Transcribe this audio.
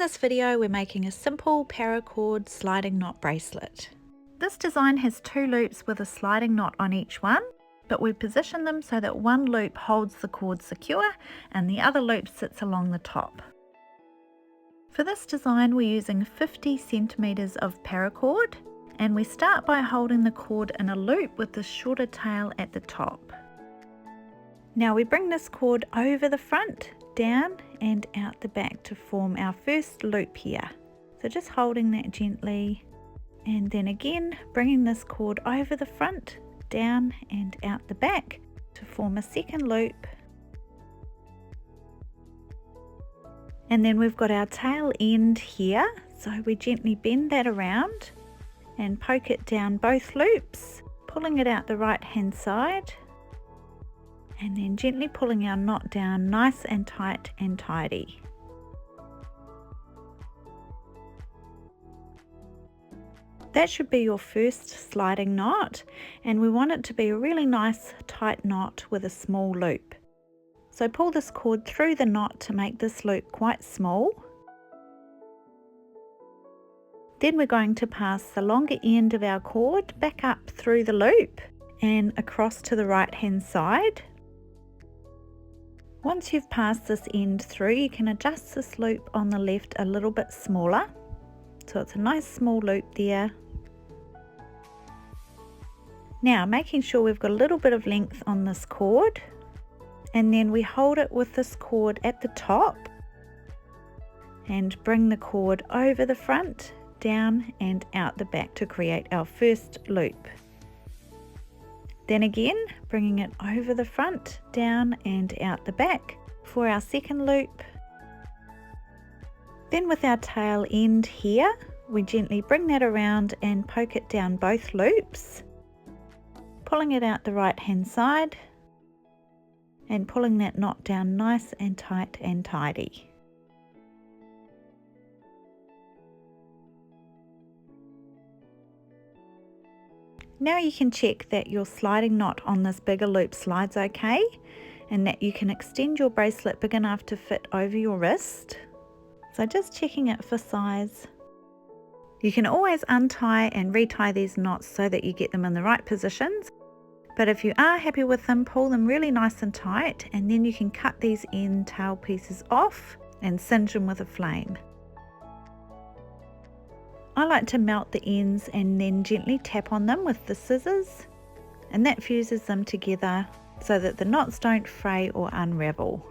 this video we're making a simple paracord sliding knot bracelet. This design has 2 loops with a sliding knot on each one, but we position them so that one loop holds the cord secure and the other loop sits along the top. For this design we're using 50 centimeters of paracord, and we start by holding the cord in a loop with the shorter tail at the top. Now we bring this cord over the front, down and out the back to form our first loop here. So just holding that gently, and then again bringing this cord over the front, down and out the back to form a second loop. And then we've got our tail end here, so we gently bend that around and poke it down both loops, pulling it out the right hand side, and then gently pulling our knot down nice and tight and tidy. That should be your first sliding knot, and we want it to be a really nice tight knot with a small loop. So pull this cord through the knot to make this loop quite small. Then we're going to pass the longer end of our cord back up through the loop and across to the right hand side. Once you've passed this end through, you can adjust this loop on the left a little bit smaller. So it's a nice small loop there. Now making sure we've got a little bit of length on this cord, and then we hold it with this cord at the top and bring the cord over the front, down and out the back to create our first loop. Then again, bringing it over the front, down and out the back for our second loop. Then with our tail end here, we gently bring that around and poke it down both loops, pulling it out the right hand side and pulling that knot down nice and tight and tidy. Now you can check that your sliding knot on this bigger loop slides okay, and that you can extend your bracelet big enough to fit over your wrist. So just checking it for size. You can always untie and retie these knots so that you get them in the right positions, but if you are happy with them, pull them really nice and tight, and then you can cut these end tail pieces off and singe them with a flame. I like to melt the ends and then gently tap on them with the scissors, and that fuses them together so that the knots don't fray or unravel.